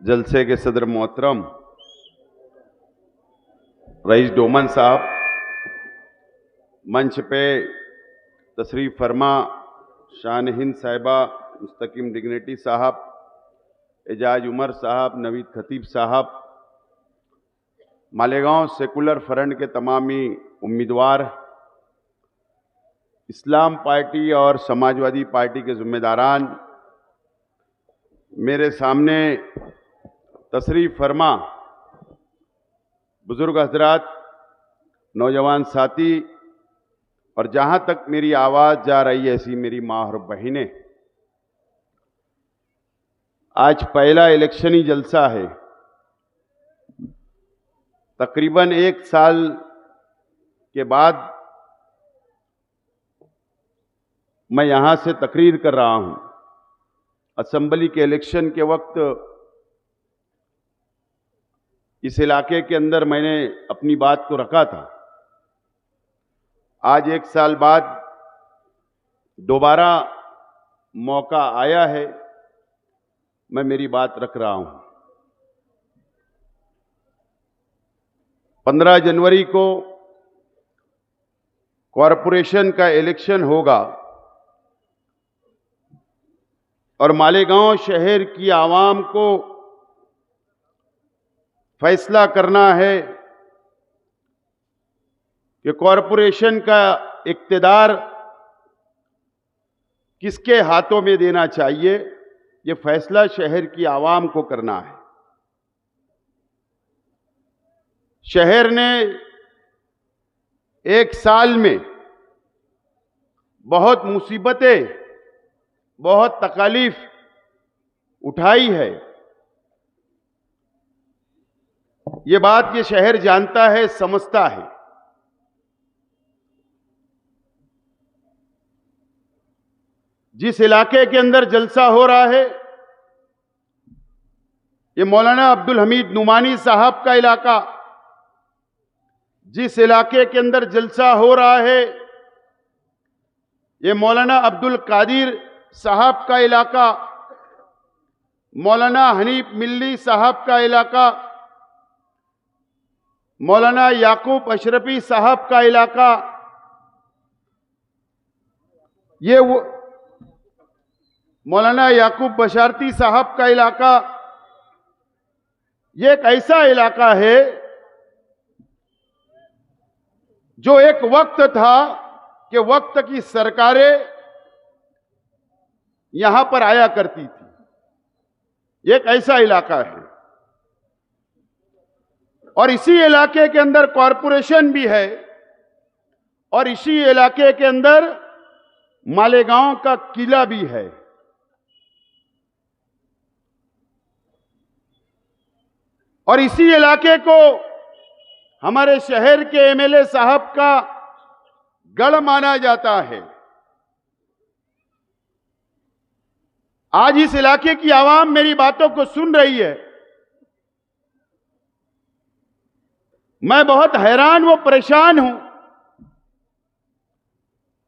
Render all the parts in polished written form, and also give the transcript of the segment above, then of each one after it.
जलसे के सदर मोहतरम रईस डोमन साहब, मंच पे तशरीफ फरमा शान हिंद साहिबा, मुस्तकीम डिग्निटी साहब, एजाज उमर साहब, नवीद खतीब साहब, मालेगांव सेकुलर फ्रंट के तमामी उम्मीदवार, इस्लाम पार्टी और समाजवादी पार्टी के जिम्मेदारान, मेरे सामने तशरीफ फरमा बुजुर्ग हजरात, नौजवान साथी और जहां तक मेरी आवाज जा रही है ऐसी मेरी माँ और बहनें, आज पहला इलेक्शनी जलसा है। तकरीबन 1 साल के बाद मैं यहां से तकरीर कर रहा हूं। असेंबली के इलेक्शन के वक्त इस इलाके के अंदर मैंने अपनी बात को रखा था। आज 1 साल बाद दोबारा मौका आया है, मैं मेरी बात रख रहा हूं। 15 जनवरी को कॉरपोरेशन का इलेक्शन होगा और मालेगांव शहर की आवाम को फैसला करना है कि कॉरपोरेशन का इक्तिदार किसके हाथों में देना चाहिए। ये फैसला शहर की आवाम को करना है। शहर ने 1 साल में बहुत मुसीबतें, बहुत तकालीफ उठाई है। ये बात ये शहर जानता है, समझता है। जिस इलाके के अंदर जलसा हो रहा है ये मौलाना अब्दुल हमीद नुमानी साहब का इलाका। जिस इलाके के अंदर जलसा हो रहा है ये मौलाना अब्दुल कादिर साहब का इलाका, मौलाना हनीफ मिल्ली साहब का इलाका, मौलाना याकूब अशरफी साहब का इलाका, ये वो मौलाना याकूब बशारती साहब का इलाका। ये एक ऐसा इलाका है जो एक वक्त था कि वक्त की सरकारें यहां पर आया करती थी। एक ऐसा इलाका है और इसी इलाके के अंदर कॉरपोरेशन भी है और इसी इलाके के अंदर मालेगांव का किला भी है। और इसी इलाके को हमारे शहर के एमएलए साहब का गढ़ माना जाता है। आज इस इलाके की आवाम मेरी बातों को सुन रही है। मैं बहुत हैरान व परेशान हूं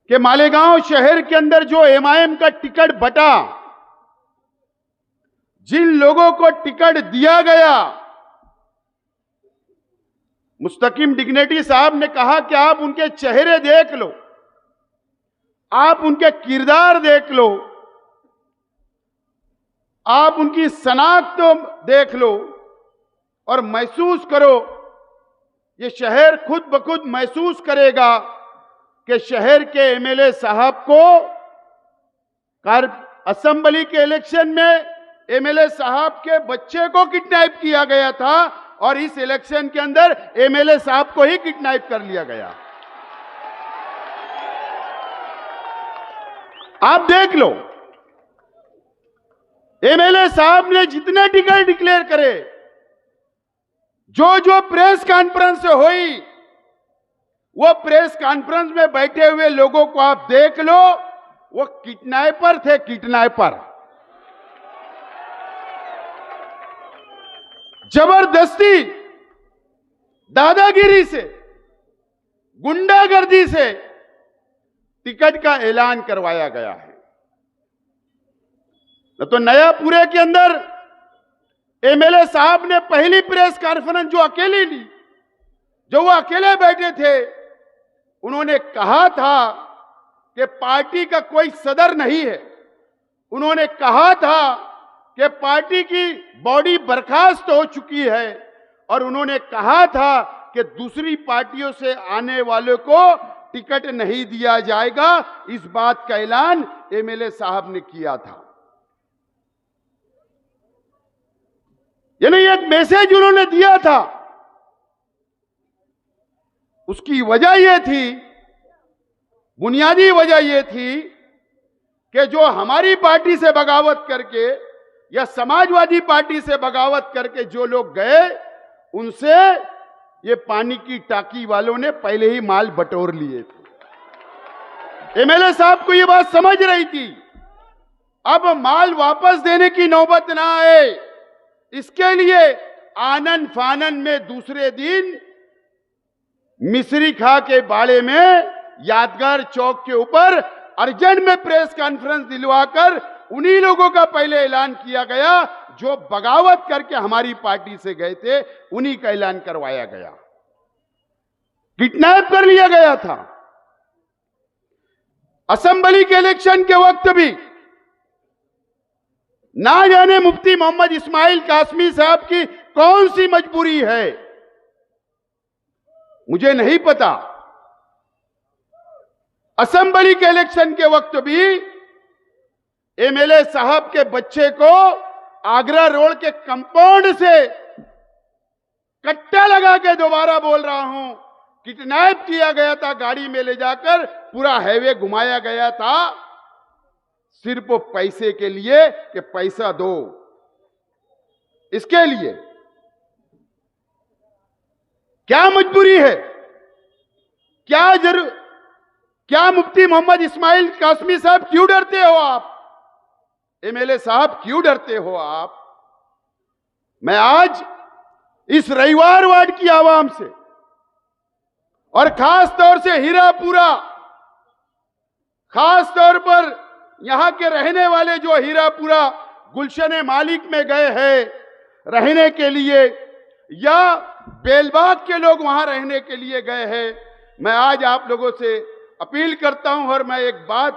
कि मालेगांव शहर के अंदर जो एमआईएम का टिकट बटा, जिन लोगों को टिकट दिया गया, मुस्तकीम डिग्निटी साहब ने कहा कि आप उनके चेहरे देख लो, आप उनके किरदार देख लो, आप उनकी शनाख्त देख लो और महसूस करो। ये शहर खुद ब खुद महसूस करेगा कि शहर के एमएलए साहब को असेंबली के इलेक्शन में एमएलए साहब के बच्चे को किडनैप किया गया था और इस इलेक्शन के अंदर एमएलए साहब को ही किडनैप कर लिया गया। आप देख लो, एमएलए साहब ने जितने टिकट डिक्लेयर करे, जो प्रेस कॉन्फ्रेंस हुई, वो प्रेस कॉन्फ्रेंस में बैठे हुए लोगों को आप देख लो, वो किडनैपर थे, किडनैपर। जबरदस्ती, दादागिरी से, गुंडागर्दी से टिकट का ऐलान करवाया गया है। तो नयापुरे के अंदर एमएलए साहब ने पहली प्रेस कॉन्फ्रेंस जो अकेले ली, जो वो अकेले बैठे थे, उन्होंने कहा था कि पार्टी का कोई सदर नहीं है। उन्होंने कहा था कि पार्टी की बॉडी बर्खास्त हो चुकी है और उन्होंने कहा था कि दूसरी पार्टियों से आने वालों को टिकट नहीं दिया जाएगा। इस बात का ऐलान एमएलए साहब ने किया था। यानी एक मैसेज उन्होंने दिया था। उसकी वजह यह थी, बुनियादी वजह यह थी कि जो हमारी पार्टी से बगावत करके या समाजवादी पार्टी से बगावत करके जो लोग गए, उनसे ये पानी की टाकी वालों ने पहले ही माल बटोर लिए थे। एमएलए साहब को ये बात समझ रही थी, अब माल वापस देने की नौबत ना आए, इसके लिए आनन फानन में दूसरे दिन मिश्री खा के बाड़े में यादगार चौक के ऊपर अर्जेंट में प्रेस कॉन्फ्रेंस दिलवाकर उन्हीं लोगों का पहले ऐलान किया गया जो बगावत करके हमारी पार्टी से गए थे, उन्हीं का ऐलान करवाया गया। किडनैप कर लिया गया था। असेंबली के इलेक्शन के वक्त भी ना जाने मुफ्ती मोहम्मद इस्माइल कासमी साहब की कौन सी मजबूरी है, मुझे नहीं पता। असेंबली के इलेक्शन के वक्त भी एमएलए साहब के बच्चे को आगरा रोड के कंपाउंड से कट्टा लगा के, दोबारा बोल रहा हूं, किडनैप किया गया था। गाड़ी में ले जाकर पूरा हाईवे घुमाया गया था, सिर्फ पैसे के लिए कि पैसा दो। इसके लिए क्या मजबूरी है, क्या मुफ्ती मोहम्मद इस्माइल कासमी साहब क्यों डरते हो आप? एमएलए साहब क्यों डरते हो आप? मैं आज इस रविवार वार्ड की आवाम से और खास तौर से हीरापुरा, खास तौर पर यहां के रहने वाले जो हीरापुरा गुलशन मालिक में गए हैं रहने के लिए, या बेलबाग के लोग वहां रहने के लिए गए हैं, मैं आज आप लोगों से अपील करता हूं और मैं एक बात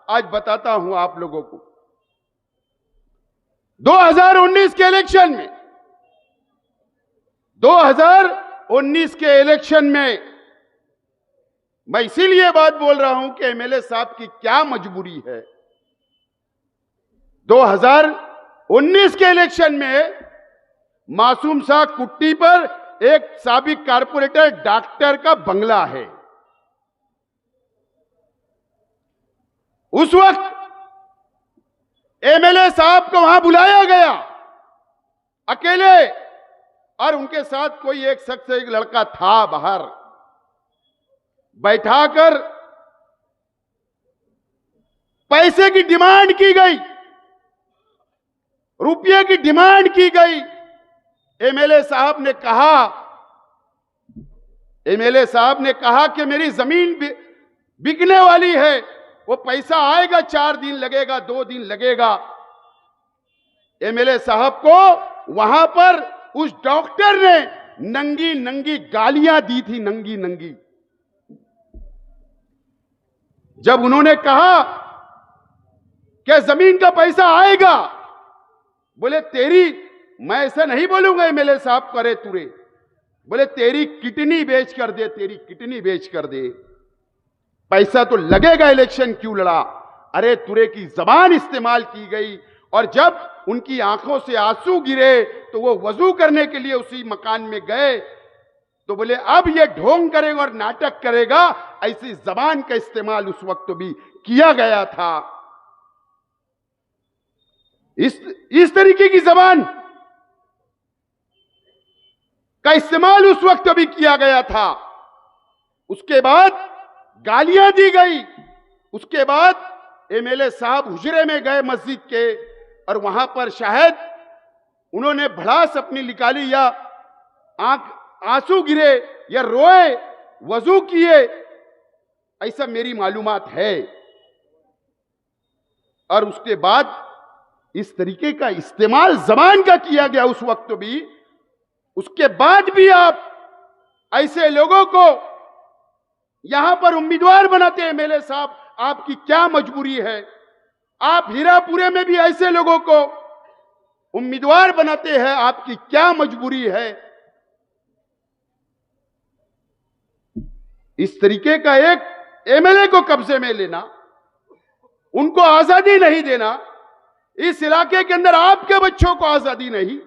आज बताता हूं आप लोगों को। 2019 के इलेक्शन में 2019 के इलेक्शन में मैं इसीलिए बात बोल रहा हूं कि एमएलए साहब की क्या मजबूरी है। 2019 के इलेक्शन में मासूम शाह कुट्टी पर एक साबिक कारपोरेटर डॉक्टर का बंगला है। उस वक्त एमएलए साहब को वहां बुलाया गया अकेले, और उनके साथ कोई एक शख्स, एक लड़का था, बाहर बैठाकर पैसे की डिमांड की गई, रुपये की डिमांड की गई। एमएलए साहब ने कहा कि मेरी जमीन बिकने वाली है, वो पैसा आएगा, 4 दिन लगेगा, 2 दिन लगेगा। एमएलए साहब को वहां पर उस डॉक्टर ने नंगी नंगी गालियां दी थी, नंगी नंगी। जब उन्होंने कहा कि जमीन का पैसा आएगा, बोले मैं ऐसा नहीं बोलूंगा एमएलए साहब करे तुरे, बोले तेरी किडनी बेच कर दे, तेरी किडनी बेच कर दे, पैसा तो लगेगा, इलेक्शन क्यों लड़ा। अरे तुरे की जबान इस्तेमाल की गई, और जब उनकी आंखों से आंसू गिरे तो वो वजू करने के लिए उसी मकान में गए, तो बोले अब ये ढोंग करेगा और नाटक करेगा। ऐसी जबान का इस्तेमाल उस वक्त भी किया गया था। इस तरीके की जबान का इस्तेमाल उस वक्त भी किया गया था। उसके बाद गालियां दी गई। उसके बाद एमएलए साहब हुजरे में गए मस्जिद के, और वहां पर शायद उन्होंने भड़ास अपनी निकाली, या आंसू गिरे, या रोए, वजू किए, ऐसा मेरी मालूमात है। और उसके बाद इस तरीके का इस्तेमाल जबान का किया गया उस वक्त भी, उसके बाद भी आप ऐसे लोगों को यहां पर उम्मीदवार बनाते हैं। एमएलए साहब, आपकी क्या मजबूरी है? आप हीरापुरे में भी ऐसे लोगों को उम्मीदवार बनाते हैं, आपकी क्या मजबूरी है? इस तरीके का एक एमएलए को कब्जे में लेना, उनको आजादी नहीं देना, इस इलाके के अंदर आपके बच्चों को आजादी नहीं,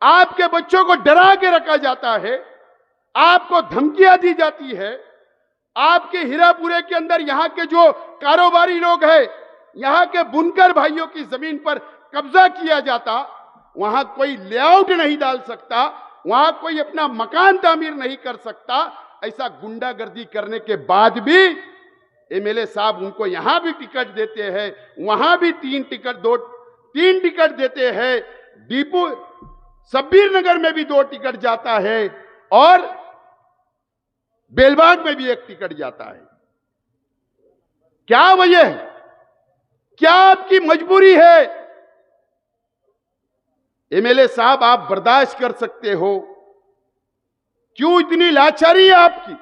आपके बच्चों को डरा के रखा जाता है, आपको धमकियां दी जाती है, आपके हीरापुरे के अंदर यहां के जो कारोबारी लोग हैं, यहां के बुनकर भाइयों की जमीन पर कब्जा किया जाता, वहां कोई लेआउट नहीं डाल सकता, वहां कोई अपना मकान तामीर नहीं कर सकता। ऐसा गुंडागर्दी करने के बाद भी एमएलए साहब उनको यहां भी टिकट देते हैं, वहां भी 3 टिकट देते हैं, दीपू सब्बीर नगर में भी 2 टिकट जाता है और बेलबाग में भी 1 टिकट जाता है। क्या वजह है? क्या आपकी मजबूरी है? एमएलए साहब, आप बर्दाश्त कर सकते हो, क्यों इतनी लाचारी है आपकी?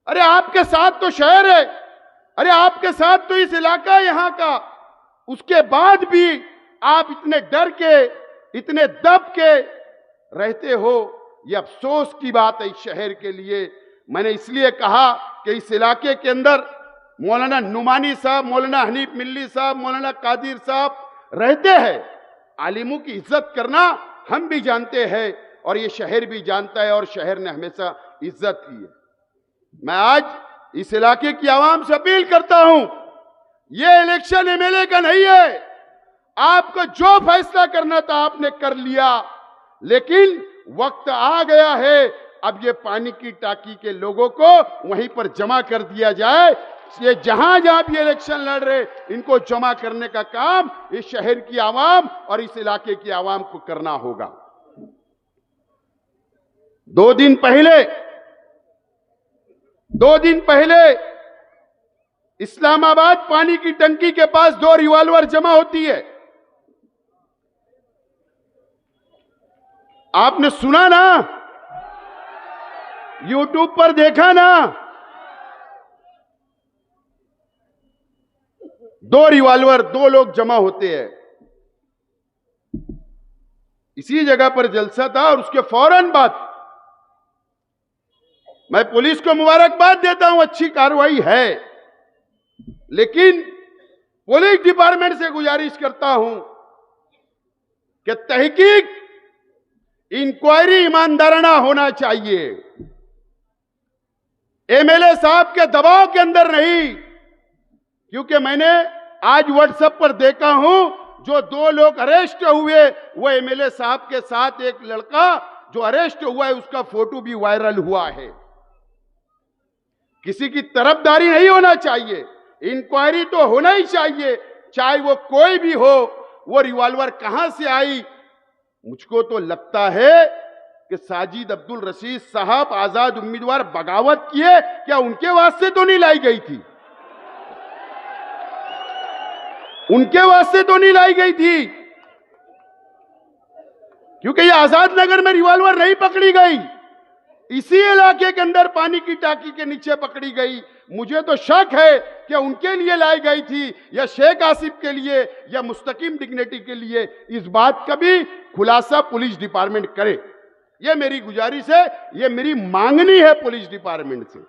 अरे आपके साथ तो शहर है, अरे आपके साथ तो इस इलाका है यहां का, उसके बाद भी आप इतने डर के, इतने दब के रहते हो। ये अफसोस की बात है इस शहर के लिए। मैंने इसलिए कहा कि इस इलाके के अंदर मौलाना नुमानी साहब, मौलाना हनीफ मिल्ली साहब, मौलाना कादिर साहब रहते हैं। आलिमों की इज्जत करना हम भी जानते हैं और ये शहर भी जानता है और शहर ने हमेशा इज्जत की है। मैं आज इस इलाके की आवाम से अपील करता हूं, ये इलेक्शन एमएलए का नहीं है। आपको जो फैसला करना था आपने कर लिया, लेकिन वक्त आ गया है अब ये पानी की टाकी के लोगों को वहीं पर जमा कर दिया जाए। ये जहां जहां भी इलेक्शन लड़ रहे, इनको जमा करने का काम इस शहर की आवाम और इस इलाके की आवाम को करना होगा। 2 दिन पहले इस्लामाबाद पानी की टंकी के पास 2 रिवॉल्वर जमा होती है। आपने सुना ना, यूट्यूब पर देखा ना, 2 रिवॉल्वर, 2 लोग जमा होते हैं। इसी जगह पर जलसा था और उसके फौरन बाद मैं पुलिस को मुबारकबाद देता हूं, अच्छी कार्रवाई है, लेकिन पुलिस डिपार्टमेंट से गुजारिश करता हूं कि तहकीक, इंक्वायरी ईमानदाराना होना चाहिए। एमएलए साहब के दबाव के अंदर नहीं, क्योंकि मैंने आज व्हाट्सएप पर देखा हूं जो 2 लोग अरेस्ट हुए, वो एमएलए साहब के साथ एक लड़का जो अरेस्ट हुआ है उसका फोटो भी वायरल हुआ है। किसी की तरफदारी नहीं होना चाहिए, इंक्वायरी तो होना ही चाहिए, चाहे वो कोई भी हो। वो रिवॉल्वर कहां से आई? मुझको तो लगता है कि साजिद अब्दुल रशीद साहब आजाद उम्मीदवार बगावत किए, क्या उनके वास्ते तो नहीं लाई गई थी? उनके वास्ते तो नहीं लाई गई थी, क्योंकि ये आजाद नगर में रिवॉल्वर नहीं पकड़ी गई, इसी इलाके के अंदर पानी की टाकी के नीचे पकड़ी गई। मुझे तो शक है कि उनके लिए लाई गई थी या शेख आसिफ के लिए या मुस्तकीम डिग्निटी के लिए। इस बात का भी खुलासा पुलिस डिपार्टमेंट करे, यह मेरी गुजारिश है, यह मेरी मांगनी है पुलिस डिपार्टमेंट से।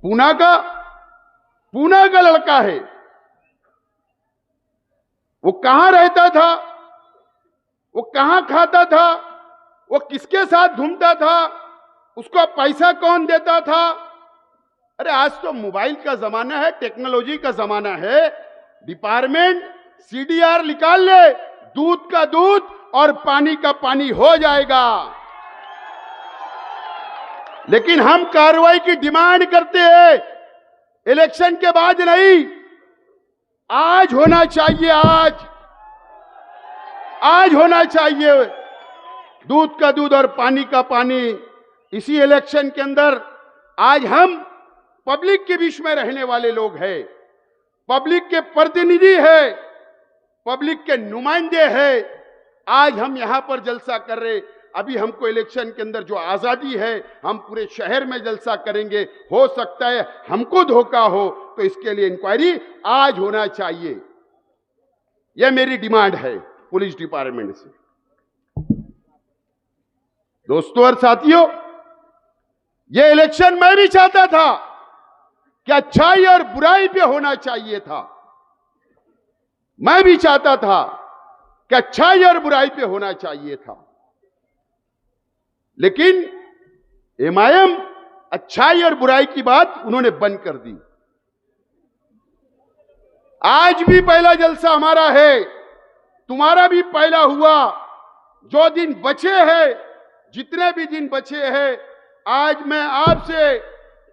पूना का लड़का है, वो कहां रहता था, वो कहां खाता था, वो किसके साथ घूमता था, उसको पैसा कौन देता था? अरे आज तो मोबाइल का जमाना है, टेक्नोलॉजी का जमाना है। डिपार्टमेंट सीडीआर निकाल ले, दूध का दूध और पानी का पानी हो जाएगा। लेकिन हम कार्रवाई की डिमांड करते हैं, इलेक्शन के बाद नहीं, आज होना चाहिए, आज होना चाहिए। दूध का दूध और पानी का पानी इसी इलेक्शन के अंदर। आज हम पब्लिक के बीच में रहने वाले लोग हैं, पब्लिक के प्रतिनिधि हैं, पब्लिक के नुमाइंदे हैं। आज हम यहां पर जलसा कर रहे, अभी हमको इलेक्शन के अंदर जो आजादी है, हम पूरे शहर में जलसा करेंगे। हो सकता है हमको धोखा हो, तो इसके लिए इंक्वायरी आज होना चाहिए। यह मेरी डिमांड है पुलिस डिपार्टमेंट से। दोस्तों और साथियों, यह इलेक्शन मैं भी चाहता था कि अच्छाई और बुराई पे होना चाहिए था। मैं भी चाहता था कि अच्छाई और बुराई पे होना चाहिए था, लेकिन एमआईएम अच्छाई और बुराई की बात उन्होंने बंद कर दी। आज भी पहला जलसा हमारा है, तुम्हारा भी पहला हुआ। जो दिन बचे हैं, जितने भी दिन बचे हैं, आज मैं आपसे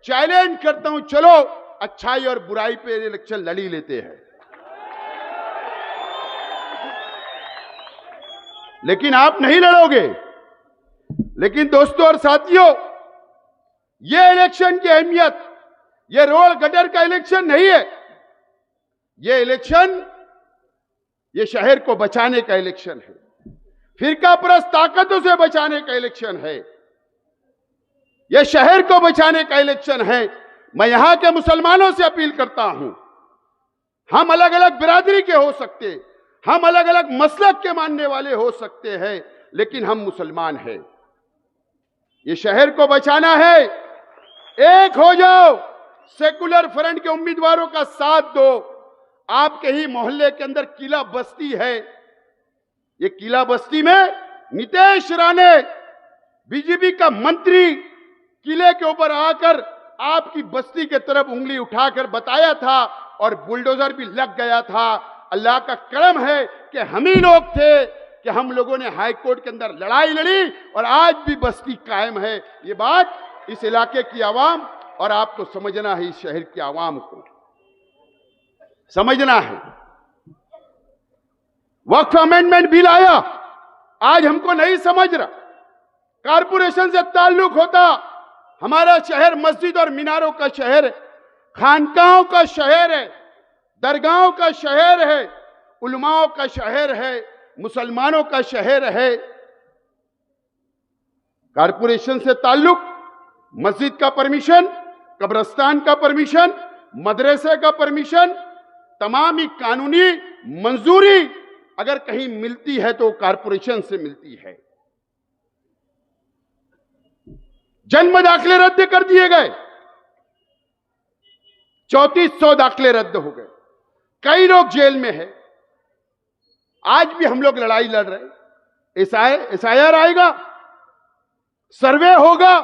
चैलेंज करता हूं, चलो अच्छाई और बुराई पे इलेक्शन लड़ी लेते हैं। लेकिन आप नहीं लड़ोगे। लेकिन दोस्तों और साथियों, यह इलेक्शन की अहमियत, यह रोड गटर का इलेक्शन नहीं है। यह इलेक्शन, यह शहर को बचाने का इलेक्शन है, फिरकापरस्त ताकतों से बचाने का इलेक्शन है, यह शहर को बचाने का इलेक्शन है। मैं यहां के मुसलमानों से अपील करता हूं, हम अलग अलग बिरादरी के हो सकते, हम अलग अलग मसलक के मानने वाले हो सकते हैं, लेकिन हम मुसलमान हैं। ये शहर को बचाना है। एक हो जाओ, सेकुलर फ्रंट के उम्मीदवारों का साथ दो। आपके ही मोहल्ले के अंदर किला बस्ती है, ये किला बस्ती में नितेश राणे, बीजेपी का मंत्री, किले के ऊपर आकर आपकी बस्ती के तरफ उंगली उठाकर बताया था और बुलडोजर भी लग गया था। अल्लाह का करम है कि हम ही लोग थे कि हम लोगों ने हाई कोर्ट के अंदर लड़ाई लड़ी और आज भी बस्ती कायम है। ये बात इस इलाके की आवाम और आपको समझना है, इस शहर की आवाम को समझना है। वक्फ अमेंडमेंट बिल आया, आज हमको नहीं समझ रहा। कारपोरेशन से ताल्लुक होता, हमारा शहर मस्जिद और मीनारों का शहर है, खानकाहों का शहर है, दरगाहों का शहर है, उलमाओं का शहर है, मुसलमानों का शहर है। कारपोरेशन से ताल्लुक, मस्जिद का परमिशन, कब्रिस्तान का परमिशन, मदरसे का परमिशन, तमाम ही कानूनी मंजूरी अगर कहीं मिलती है तो कारपोरेशन से मिलती है। जन्म दाखिले रद्द कर दिए गए, 3400 दाखिले रद्द हो गए, कई लोग जेल में है। आज भी हम लोग लड़ाई लड़ रहे। एसआईआर आएगा, सर्वे होगा,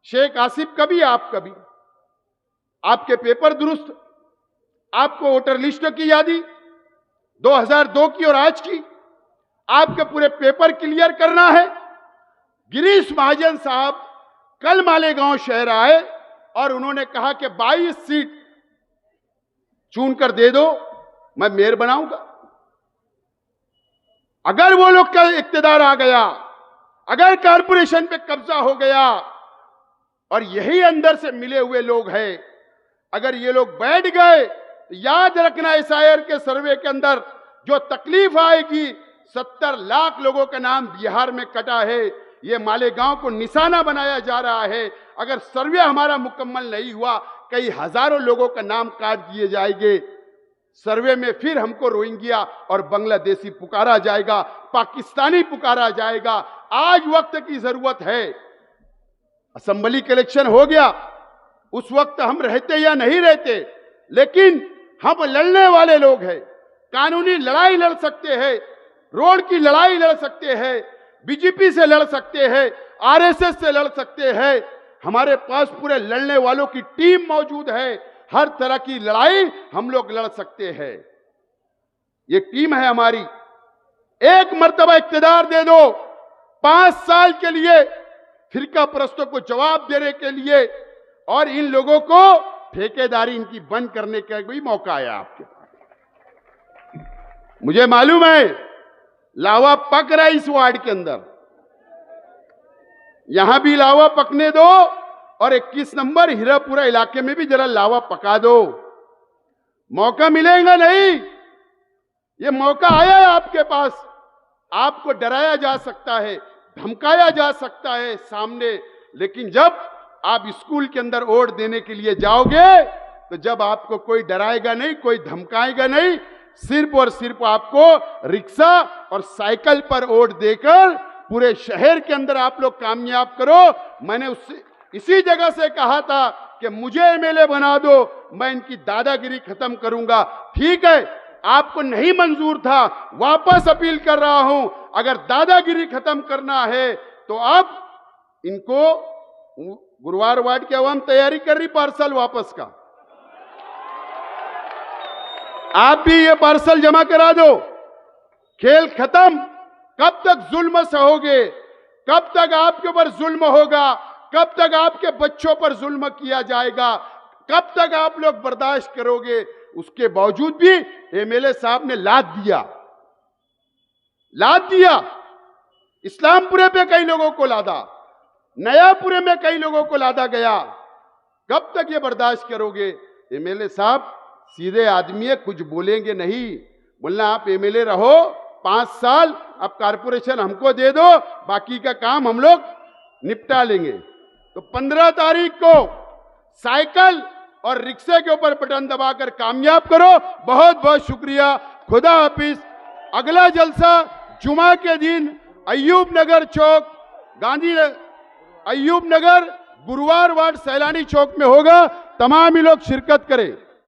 शेख आसिफ कभी आप कभी, आपके पेपर दुरुस्त, आपको वोटर लिस्ट की यादी 2002 की और आज की, आपके पूरे पेपर क्लियर करना है। गिरीश महाजन साहब कल मालेगांव शहर आए और उन्होंने कहा कि 22 सीट चुन कर दे दो, मैं मेयर बनाऊंगा। अगर वो लोग का इक्तिदार आ गया, अगर कारपोरेशन पे कब्जा हो गया, और यही अंदर से मिले हुए लोग हैं, अगर ये लोग बैठ गए तो याद रखना, एसआईआर के सर्वे के अंदर जो तकलीफ आएगी, 70 लाख लोगों का नाम बिहार में कटा है, ये मालेगांव को निशाना बनाया जा रहा है। अगर सर्वे हमारा मुकम्मल नहीं हुआ, कई हजारों लोगों का नाम काट दिए जाएंगे। सर्वे में फिर हमको रोहिंग्या और बांग्लादेशी पुकारा जाएगा, पाकिस्तानी पुकारा जाएगा। आज वक्त की जरूरत है। असेंबली के इलेक्शन हो गया, उस वक्त हम रहते या नहीं रहते, लेकिन हम लड़ने वाले लोग हैं। कानूनी लड़ाई लड़ सकते हैं, रोड की लड़ाई लड़ सकते हैं, बीजेपी से लड़ सकते हैं, आरएसएस से लड़ सकते हैं। हमारे पास पूरे लड़ने वालों की टीम मौजूद है। हर तरह की लड़ाई हम लोग लड़ सकते हैं। ये टीम है हमारी। एक मर्तबा इख्तियार दे दो 5 साल के लिए फिरका परस्तों को जवाब देने के लिए, और इन लोगों को ठेकेदारी इनकी बंद करने का भी मौका आया आपके पास। मुझे मालूम है लावा पक रहा है इस वार्ड के अंदर, यहां भी लावा पकने दो, और 21 नंबर हीरापुरा इलाके में भी जरा लावा पका दो। मौका मिलेगा नहीं, ये मौका आया है आपके पास। आपको डराया जा सकता है, धमकाया जा सकता है सामने, लेकिन जब आप स्कूल के अंदर वोट देने के लिए जाओगे तो जब आपको कोई डराएगा नहीं, कोई धमकाएगा नहीं, सिर्फ और सिर्फ आपको रिक्शा और साइकिल पर वोट देकर पूरे शहर के अंदर आप लोग कामयाब करो। मैंने उससे इसी जगह से कहा था कि मुझे एमएलए बना दो, मैं इनकी दादागिरी खत्म करूंगा। ठीक है, आपको नहीं मंजूर था, वापस अपील कर रहा हूं, अगर दादागिरी खत्म करना है तो अब इनको गुरुवार वार्ड की आवाम तैयारी कर रही पार्सल वापस का, आप भी ये पार्सल जमा करा दो। खेल खत्म। कब तक जुल्म सहोगे? कब तक आपके ऊपर जुल्म होगा? कब तक आपके बच्चों पर जुल्म किया जाएगा? कब तक आप लोग बर्दाश्त करोगे? उसके बावजूद भी एमएलए साहब ने लाद दिया। इस्लामपुरे पे कई लोगों को लादा, नयापुरे में कई लोगों को लादा गया। कब तक ये बर्दाश्त करोगे? एमएलए साहब सीधे आदमी है, कुछ बोलेंगे नहीं। बोलना आप एमएलए रहो 5 साल, अब कारपोरेशन हमको दे दो, बाकी का काम हम लोग निपटा लेंगे। तो 15 तारीख को साइकिल और रिक्शे के ऊपर बटन दबाकर कामयाब करो। बहुत बहुत शुक्रिया। खुदा हाफिज। अगला जलसा जुमा के दिन अय्यूब नगर चौक, गांधी अय्यूब नगर गुरुवार वार्ड सैलानी चौक में होगा। तमाम ही लोग शिरकत करें।